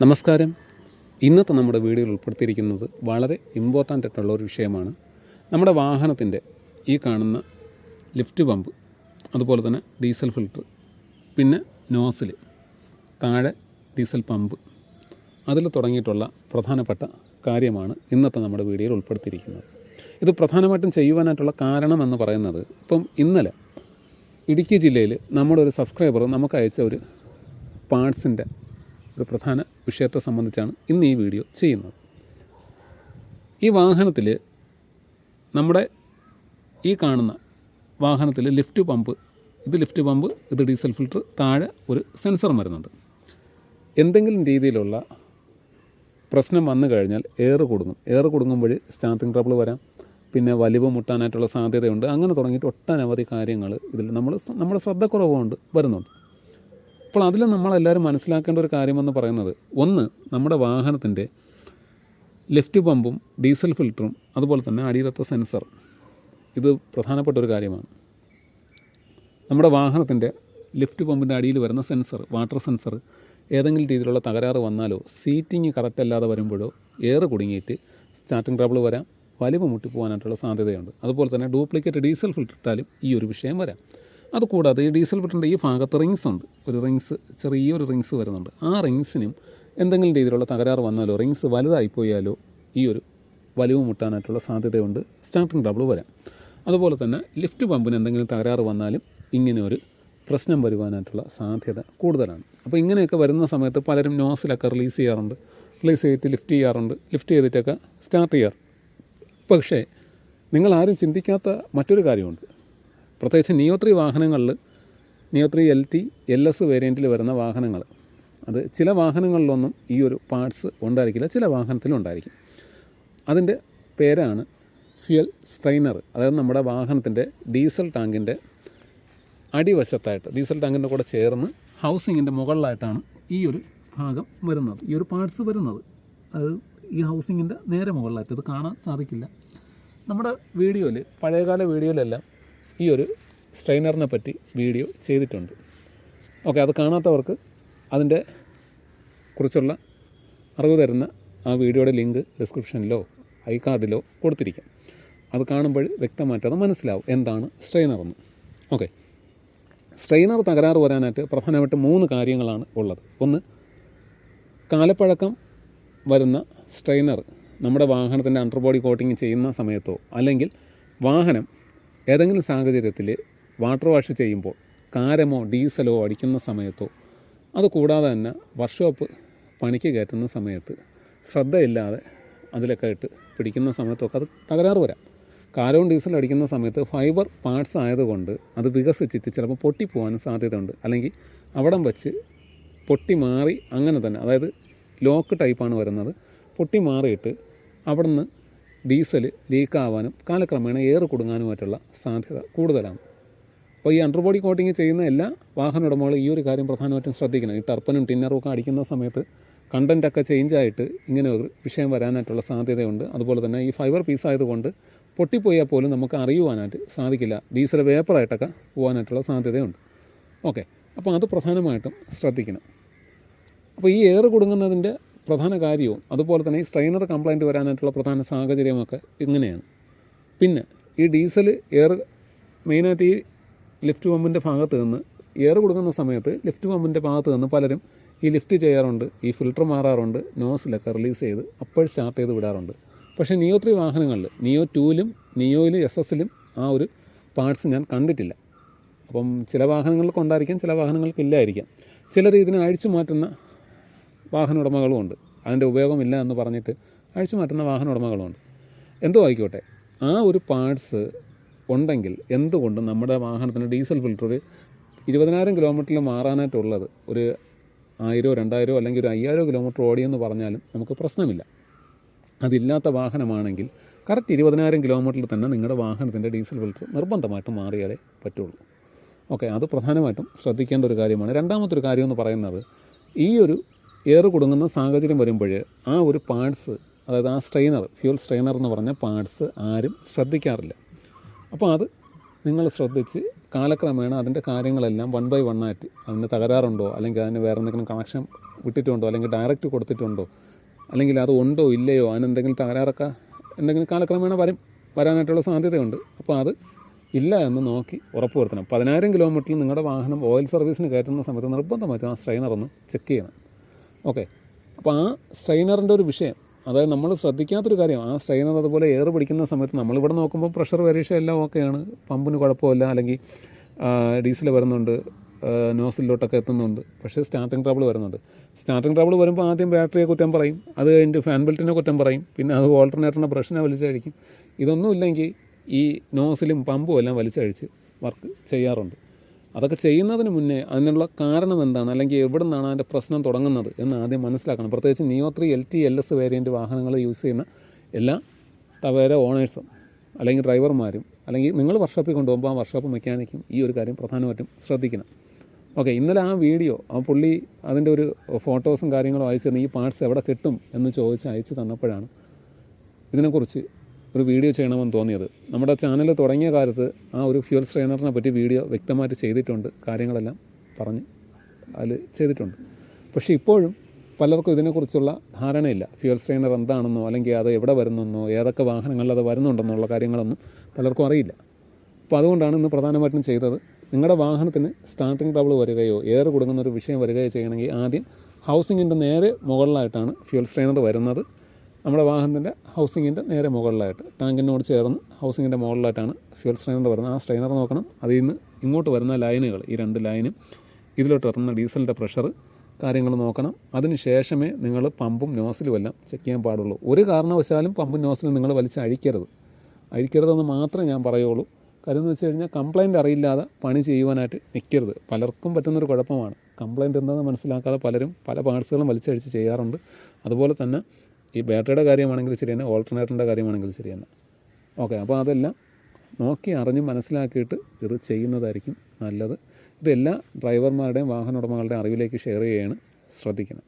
നമസ്കാരം. ഇന്നത്തെ നമ്മുടെ വീഡിയോയിൽ ഉൾപ്പെടുത്തിയിരിക്കുന്നത് വളരെ ഇമ്പോർട്ടൻ്റ് ആയിട്ടുള്ള ഒരു വിഷയമാണ്. നമ്മുടെ വാഹനത്തിൻ്റെ ഈ കാണുന്ന ലിഫ്റ്റ് പമ്പ്, അതുപോലെ തന്നെ ഡീസൽ ഫിൽറ്റർ, പിന്നെ നോസിൽ, താഴെ ഡീസൽ പമ്പ്, അതിൽ തുടങ്ങിയിട്ടുള്ള പ്രധാനപ്പെട്ട കാര്യമാണ് ഇന്നത്തെ നമ്മുടെ വീഡിയോയിൽ ഉൾപ്പെടുത്തിയിരിക്കുന്നത്. ഇത് പ്രധാനമായിട്ടും ചെയ്യുവാനായിട്ടുള്ള കാരണം എന്ന് പറയുന്നത്, ഇപ്പം ഇന്നലെ ഇടുക്കി ജില്ലയിൽ നമ്മുടെ ഒരു സബ്സ്ക്രൈബർ നമുക്ക് അയച്ച ഒരു പാർട്സിൻ്റെ ഒരു പ്രധാന വിഷയത്തെ സംബന്ധിച്ചാണ് ഇന്ന് ഈ വീഡിയോ ചെയ്യുന്നത്. ഈ വാഹനത്തിൽ, നമ്മുടെ ഈ കാണുന്ന വാഹനത്തിൽ ലിഫ്റ്റ് പമ്പ്, ഇത് ഡീസൽ ഫിൽറ്റർ, താഴെ ഒരു സെൻസർ വരുന്നുണ്ട്. എന്തെങ്കിലും രീതിയിലുള്ള പ്രശ്നം വന്നു കഴിഞ്ഞാൽ എയർ കുടുങ്ങുമ്പോൾ സ്റ്റാർട്ടിങ് ട്രബിൾ വരാം, പിന്നെ വലിവ് മുട്ടാനായിട്ടുള്ള സാധ്യതയുണ്ട്. അങ്ങനെ തുടങ്ങിയിട്ട് ഒട്ടനവധി കാര്യങ്ങൾ ഇതിൽ നമ്മുടെ ശ്രദ്ധക്കുറവുകൊണ്ട് വരുന്നുണ്ട്. അപ്പോൾ അതിൽ നമ്മളെല്ലാവരും മനസ്സിലാക്കേണ്ട ഒരു കാര്യമെന്ന് പറയുന്നത്, ഒന്ന്, നമ്മുടെ വാഹനത്തിൻ്റെ ലിഫ്റ്റ് പമ്പും ഡീസൽ ഫിൽറ്ററും അതുപോലെ തന്നെ അടിയിലത്തെ സെൻസർ, ഇത് പ്രധാനപ്പെട്ട ഒരു കാര്യമാണ്. നമ്മുടെ വാഹനത്തിൻ്റെ ലിഫ്റ്റ് പമ്പിൻ്റെ അടിയിൽ വരുന്ന സെൻസർ, വാട്ടർ സെൻസർ, ഏതെങ്കിലും രീതിയിലുള്ള തകരാറ് വന്നാലോ, സീറ്റിങ് കറക്റ്റ് അല്ലാതെ വരുമ്പോഴോ എയർ കുടുങ്ങിയിട്ട് സ്റ്റാർട്ടിങ് ട്രബിൾ വരാം, വലിവ് മുട്ടിപ്പോകാനായിട്ടുള്ള സാധ്യതയുണ്ട്. അതുപോലെ തന്നെ ഡ്യൂപ്ലിക്കേറ്റ് ഡീസൽ ഫിൽറ്റർ ഇട്ടാലും ഈ ഒരു വിഷയം വരാം. അതുകൂടാതെ ഈ ഡീസൽ ഫിൽറ്ററിൻ്റെ ഈ ഭാഗത്ത് റിങ്സ് ഉണ്ട്, ചെറിയൊരു റിങ്സ് വരുന്നുണ്ട്. ആ റിങ്സിനും എന്തെങ്കിലും രീതിയിലുള്ള തകരാറ് വന്നാലോ, റിങ്സ് വലുതായിപ്പോയാലോ ഈ ഒരു വലിവ് മുട്ടാനായിട്ടുള്ള സാധ്യതയുണ്ട്, സ്റ്റാർട്ടിങ് ട്രബിൾ വരാം. അതുപോലെ തന്നെ ലിഫ്റ്റ് പമ്പിന് എന്തെങ്കിലും തകരാറ് വന്നാലും ഇങ്ങനെ ഒരു പ്രശ്നം വരുവാനായിട്ടുള്ള സാധ്യത കൂടുതലാണ്. അപ്പോൾ ഇങ്ങനെയൊക്കെ വരുന്ന സമയത്ത് പലരും നോസിലൊക്കെ റിലീസ് ചെയ്തിട്ട് ലിഫ്റ്റ് ചെയ്തിട്ടൊക്കെ സ്റ്റാർട്ട് ചെയ്യാറ്. പക്ഷേ നിങ്ങളാരും ചിന്തിക്കാത്ത മറ്റൊരു കാര്യമുണ്ട്. പ്രത്യേകിച്ച് നിയോ 3 വാഹനങ്ങളിൽ, നിയോ 3 LT LS വേരിയൻറ്റിൽ വരുന്ന വാഹനങ്ങൾ, അത് ചില വാഹനങ്ങളിലൊന്നും ഈ ഒരു പാർട്സ് ഉണ്ടായിരിക്കില്ല, ചില വാഹനത്തിലും ഉണ്ടായിരിക്കും. അതിൻ്റെ പേരാണ് ഫ്യൂൽ സ്ട്രെയിനർ. അതായത് നമ്മുടെ വാഹനത്തിൻ്റെ ഡീസൽ ടാങ്കിൻ്റെ അടിവശത്തായിട്ട്, ഡീസൽ ടാങ്കിൻ്റെ കൂടെ ചേർന്ന് ഹൗസിങ്ങിൻ്റെ മുകളിലായിട്ടാണ് ഈ ഒരു ഭാഗം വരുന്നത്, ഈ ഒരു പാർട്സ് വരുന്നത്. അത് ഈ ഹൗസിങ്ങിൻ്റെ നേരെ മുകളിലായിട്ട്, ഇത് കാണാൻ സാധിക്കില്ല. നമ്മുടെ വീഡിയോയിൽ, പഴയകാല വീഡിയോയിലെല്ലാം ഈ ഒരു സ്ട്രെയിനറിനെ പറ്റി വീഡിയോ ചെയ്തിട്ടുണ്ട്. ഓക്കെ, അത് കാണാത്തവർക്ക് അതിൻ്റെ കുറിച്ചുള്ള അറിവ് തരുന്ന ആ വീഡിയോയുടെ ലിങ്ക് ഡിസ്ക്രിപ്ഷനിലോ ഐ കാർഡിലോ കൊടുത്തിരിക്കാം. അത് കാണുമ്പോൾ വ്യക്തമായിട്ട് അത് മനസ്സിലാവും എന്താണ് സ്ട്രെയിനറെന്ന്. ഓക്കെ, സ്ട്രെയിനർ തകരാറ് വരാനായിട്ട് പ്രധാനമായിട്ട് 3 കാര്യങ്ങളാണ് ഉള്ളത്. ഒന്ന്, കാലപ്പഴക്കം വരുന്ന സ്ട്രെയിനർ നമ്മുടെ വാഹനത്തിൻ്റെ അണ്ടർബോഡി കോട്ടിങ് ചെയ്യുന്ന സമയത്തോ, അല്ലെങ്കിൽ വാഹനം ഏതെങ്കിലും സാഹചര്യത്തിൽ വാട്ടർ വാഷ് ചെയ്യുമ്പോൾ കാരമോ ഡീസലോ അടിക്കുന്ന സമയത്തോ, അതുകൂടാതെ തന്നെ വർക്ക്ഷോപ്പ് പണിക്ക് കയറ്റുന്ന സമയത്ത് ശ്രദ്ധയില്ലാതെ അതിലൊക്കെ ഇട്ട് പിടിക്കുന്ന സമയത്തൊക്കെ അത് തകരാറ് വരാം. കാരവും ഡീസലും അടിക്കുന്ന സമയത്ത് ഫൈബർ പാർട്സ് ആയതുകൊണ്ട് അത് വികസിച്ചിട്ട് ചിലപ്പോൾ പൊട്ടിപ്പോകാനും സാധ്യതയുണ്ട്. അല്ലെങ്കിൽ അവിടം വെച്ച് പൊട്ടി മാറി അങ്ങനെ തന്നെ, അതായത് ലോക്ക് ടൈപ്പാണ് വരുന്നത്, പൊട്ടി മാറിയിട്ട് അവിടെ നിന്ന് ഡീസൽ ലീക്കാവാനും കാലക്രമേണ എയർ കുടുങ്ങാനുമായിട്ടുള്ള സാധ്യത കൂടുതലാണ്. അപ്പോൾ ഈ അണ്ടർബോഡി കോട്ടിങ് ചെയ്യുന്ന എല്ലാ വാഹന ഉടമകളും ഈ ഒരു കാര്യം പ്രധാനമായിട്ടും ശ്രദ്ധിക്കണം. ഈ ടർപ്പനും ടിന്നറും ഒക്കെ അടിക്കുന്ന സമയത്ത് കണ്ടൻറ്റൊക്കെ ചേഞ്ചായിട്ട് ഇങ്ങനെ ഒരു വിഷയം വരാനായിട്ടുള്ള സാധ്യതയുണ്ട്. അതുപോലെ തന്നെ ഈ ഫൈബർ പീസ് ആയതുകൊണ്ട് പൊട്ടിപ്പോയാൽ പോലും നമുക്ക് അറിയുവാനായിട്ട് സാധിക്കില്ല, ഡീസൽ വേപ്പറായിട്ടൊക്കെ പോകാനായിട്ടുള്ള സാധ്യതയുണ്ട്. ഓക്കെ, അപ്പോൾ അത് പ്രധാനമായിട്ടും ശ്രദ്ധിക്കണം. അപ്പോൾ ഈ എയർ കുടുങ്ങുന്നതിൻ്റെ പ്രധാന കാര്യവും അതുപോലെ തന്നെ ഈ സ്ട്രെയിനർ കംപ്ലൈൻറ്റ് വരാനായിട്ടുള്ള പ്രധാന സാഹചര്യമൊക്കെ ഇങ്ങനെയാണ്. പിന്നെ ഈ ഡീസൽ എയർ മെയിനായിട്ട് ഈ ലിഫ്റ്റ് പമ്പിൻ്റെ ഭാഗത്ത് നിന്ന് എയർ കൊടുക്കുന്ന സമയത്ത് ലിഫ്റ്റ് പമ്പിൻ്റെ ഭാഗത്ത് നിന്ന് പലരും ഈ ലിഫ്റ്റ് ചെയ്യാറുണ്ട്, ഈ ഫിൽറ്റർ മാറാറുണ്ട്, നോസിലൊക്കെ റിലീസ് ചെയ്ത് അപ്പോൾ സ്റ്റാർട്ട് ചെയ്ത് വിടാറുണ്ട്. പക്ഷേ നിയോ 3 വാഹനങ്ങളിൽ, നിയോ 2ലും നിയോയിലും SS-ലും ആ ഒരു പാർട്സ് ഞാൻ കണ്ടിട്ടില്ല. അപ്പം ചില വാഹനങ്ങൾക്ക് ഉണ്ടായിരിക്കാം, ചില വാഹനങ്ങൾക്ക് ഇല്ലായിരിക്കാം. ചിലർ ഇതിനെ അഴിച്ചു മാറ്റുന്ന വാഹന ഉടമകളുമുണ്ട്. അതിൻ്റെ ഉപയോഗമില്ല എന്ന് പറഞ്ഞിട്ട് അഴിച്ചു മാറ്റുന്ന വാഹന ഉടമകളുമുണ്ട്. എന്തോ ആയിക്കോട്ടെ, ആ ഒരു പാർട്സ് ഉണ്ടെങ്കിൽ എന്തുകൊണ്ട് നമ്മുടെ വാഹനത്തിന് ഡീസൽ ഫിൽറ്റർ 20,000 കിലോമീറ്ററിൽ മാറാനായിട്ടുള്ളത് ഒരു 1000, 2000 അല്ലെങ്കിൽ ഒരു 5000 കിലോമീറ്റർ ഓടിയെന്ന് പറഞ്ഞാലും നമുക്ക് പ്രശ്നമില്ല. അതില്ലാത്ത വാഹനമാണെങ്കിൽ കറക്റ്റ് 20,000 കിലോമീറ്ററിൽ തന്നെ നിങ്ങളുടെ വാഹനത്തിൻ്റെ ഡീസൽ ഫിൽറ്റർ നിർബന്ധമായിട്ടും മാറിയാലേ പറ്റുള്ളൂ. ഓക്കെ, അത് പ്രധാനമായിട്ടും ശ്രദ്ധിക്കേണ്ട ഒരു കാര്യമാണ്. രണ്ടാമത്തെ ഒരു കാര്യം എന്ന് പറയുന്നത്, ഈ ഒരു എയർ കുടുങ്ങുന്ന സാഹചര്യം വരുമ്പോൾ ആ ഒരു പാർട്സ്, അതായത് ആ സ്ട്രെയിനർ, ഫ്യൂൽ സ്ട്രെയിനർ എന്ന് പറഞ്ഞ പാർട്സ് ആരും ശ്രദ്ധിക്കാറില്ല. അപ്പോൾ അത് നിങ്ങൾ ശ്രദ്ധിച്ച് കാലക്രമേണ അതിൻ്റെ കാര്യങ്ങളെല്ലാം 1 by 1 ആയിട്ട്, അതിന് തകരാറുണ്ടോ അല്ലെങ്കിൽ അതിന് വേറെ എന്തെങ്കിലും കണക്ഷൻ വിട്ടിട്ടുണ്ടോ അല്ലെങ്കിൽ ഡയറക്റ്റ് കൊടുത്തിട്ടുണ്ടോ അല്ലെങ്കിൽ അത് ഉണ്ടോ ഇല്ലയോ അതിനെന്തെങ്കിലും തകരാറൊക്കെ എന്തെങ്കിലും കാലക്രമേണ വരാനായിട്ടുള്ള സാധ്യതയുണ്ട്. അപ്പോൾ അത് ഇല്ല എന്ന് നോക്കി ഉറപ്പ് വരുത്തണം. 10,000 കിലോമീറ്ററിൽ നിങ്ങളുടെ വാഹനം ഓയിൽ സർവീസിന് കയറ്റുന്ന സമയത്ത് നിർബന്ധമായിട്ടും ആ സ്ട്രെയിനർ ഒന്ന് ചെക്ക് ചെയ്യണം. ഓക്കെ, അപ്പോൾ ആ സ്ട്രെയിനറിൻ്റെ ഒരു വിഷയം, അതായത് നമ്മൾ ശ്രദ്ധിക്കാത്തൊരു കാര്യം, ആ സ്ട്രെയിനർ അതുപോലെ എയർ പിടിക്കുന്ന സമയത്ത് നമ്മളിവിടെ നോക്കുമ്പോൾ പ്രഷർ പരീക്ഷ എല്ലാം ഓക്കെയാണ്, പമ്പിന് കുഴപ്പമില്ല, അല്ലെങ്കിൽ ഡീസൽ വരുന്നുണ്ട്, നോസിലോട്ടൊക്കെ എത്തുന്നുണ്ട്. പക്ഷേ സ്റ്റാർട്ടിങ് ട്രബിൾ വരുന്നുണ്ട്. സ്റ്റാർട്ടിങ് ട്രബിൾ വരുമ്പോൾ ആദ്യം ബാറ്ററിയെ കുറ്റം പറയും, അത് കഴിഞ്ഞിട്ട് ഫാൻ ബെൽറ്റിനെ കുറ്റം പറയും, പിന്നെ അത് ഓൾട്ടർനേറ്ററിൻ്റെ ബ്രഷിനെ വലിച്ചഴിക്കും. ഇതൊന്നും ഇല്ലെങ്കിൽ ഈ നോസിലും പമ്പും എല്ലാം വലിച്ചഴിച്ച് വർക്ക് ചെയ്യാറുണ്ട്. അതൊക്കെ ചെയ്യുന്നതിന് മുന്നേ അതിനുള്ള കാരണം എന്താണ്, അല്ലെങ്കിൽ എവിടെ നിന്നാണ് അതിൻ്റെ പ്രശ്നം തുടങ്ങുന്നത് എന്ന് ആദ്യം മനസ്സിലാക്കണം. പ്രത്യേകിച്ച് നിയോ 3 LT LS വേരിയൻറ്റ് വാഹനങ്ങൾ യൂസ് ചെയ്യുന്ന എല്ലാ ടവേര ഓണേഴ്സും അല്ലെങ്കിൽ ഡ്രൈവർമാരും അല്ലെങ്കിൽ നിങ്ങൾ വർക്ക്ഷോപ്പിൽ കൊണ്ടുപോകുമ്പോൾ ആ വർക്ക്ഷോപ്പ് മെക്കാനിക്കും ഈ ഒരു കാര്യം പ്രധാനമായിട്ടും ശ്രദ്ധിക്കണം. ഓക്കെ, ഇന്നലെ ആ വീഡിയോ ആ പുള്ളി അതിൻ്റെ ഒരു ഫോട്ടോസും കാര്യങ്ങളും അയച്ചു തന്നു. ഈ പാർട്സ് എവിടെ കിട്ടും എന്ന് ചോദിച്ച് അയച്ചു തന്നപ്പോഴാണ് ഇതിനെക്കുറിച്ച് ഒരു വീഡിയോ ചെയ്യണമെന്ന് തോന്നിയത്. നമ്മുടെ ചാനൽ തുടങ്ങിയ കാലത്ത് ആ ഒരു ഫ്യൂൽ സ്ട്രെയിനറിനെ പറ്റി വീഡിയോ വ്യക്തമായിട്ട് ചെയ്തിട്ടുണ്ട്, കാര്യങ്ങളെല്ലാം പറഞ്ഞ് അതിൽ ചെയ്തിട്ടുണ്ട്. പക്ഷേ ഇപ്പോഴും പലർക്കും ഇതിനെക്കുറിച്ചുള്ള ധാരണയില്ല. ഫ്യൂൽ സ്ട്രെയിനർ എന്താണെന്നോ അല്ലെങ്കിൽ അത് എവിടെ വരുന്നെന്നോ ഏതൊക്കെ വാഹനങ്ങളിൽ അത് വരുന്നുണ്ടെന്നുള്ള കാര്യങ്ങളൊന്നും പലർക്കും അറിയില്ല. അപ്പോൾ അതുകൊണ്ടാണ് ഇന്ന് പ്രധാനമായിട്ടും ചെയ്തത്. നിങ്ങളുടെ വാഹനത്തിന് സ്റ്റാർട്ടിങ് ട്രബിൾ വരികയോ എയർ കുടുങ്ങുന്നൊരു വിഷയം വരികയോ ചെയ്യണമെങ്കിൽ ആദ്യം ഹൗസിങ്ങിൻ്റെ നേരെ മുകളിലായിട്ടാണ് ഫ്യൂൽ സ്ട്രെയിനർ വരുന്നത്. നമ്മുടെ വാഹനത്തിൻ്റെ ഹൗസിങ്ങിൻ്റെ നേരെ മുകളിലായിട്ട് ടാങ്കിനോട് ചേർന്ന് ഹൗസിങ്ങിൻ്റെ മുകളിലായിട്ടാണ് ഫ്യൂൽ സ്ട്രെയിനർ വരുന്നത്. ആ സ്ട്രെയിനർ നോക്കണം. അതിൽ നിന്ന് ഇങ്ങോട്ട് വരുന്ന ലൈനുകൾ, ഈ 2 ലൈനും ഇതിലോട്ട് എത്തുന്ന ഡീസലിൻ്റെ പ്രഷർ കാര്യങ്ങൾ നോക്കണം. അതിന് ശേഷമേ നിങ്ങൾ പമ്പും നോസിലും എല്ലാം ചെക്ക് ചെയ്യാൻ പാടുള്ളൂ. ഒരു കാരണവശാലും പമ്പും നോസിലും നിങ്ങൾ വലിച്ച് അഴിക്കരുതെന്ന് മാത്രമേ ഞാൻ പറയുള്ളൂ. കാര്യം എന്ന് വെച്ച് കഴിഞ്ഞാൽ കംപ്ലയിൻ്റ് അറിയില്ലാതെ പണി ചെയ്യുവാനായിട്ട് നിൽക്കരുത്. പലർക്കും പറ്റുന്നൊരു കുഴപ്പമാണ്, കംപ്ലയിൻ്റ് എന്താണെന്ന് മനസ്സിലാക്കാതെ പലരും പല പാർട്സുകളും വലിച്ചഴിച്ച് ചെയ്യാറുണ്ട്. അതുപോലെ തന്നെ ഈ ബാറ്ററിയുടെ കാര്യമാണെങ്കിൽ ശരി തന്നെ, ഓൾട്ടർനേറ്ററിൻ്റെ കാര്യമാണെങ്കിൽ ശരി തന്നെ. ഓക്കെ, അപ്പോൾ അതെല്ലാം നോക്കി അറിഞ്ഞ് മനസ്സിലാക്കിയിട്ട് ഇത് ചെയ്യുന്നതായിരിക്കും നല്ലത്. ഇതെല്ലാ ഡ്രൈവർമാരുടെയും വാഹന ഉടമകളുടെയും അറിവിലേക്ക് ഷെയർ ചെയ്യുകയാണ്, ശ്രദ്ധിക്കണം.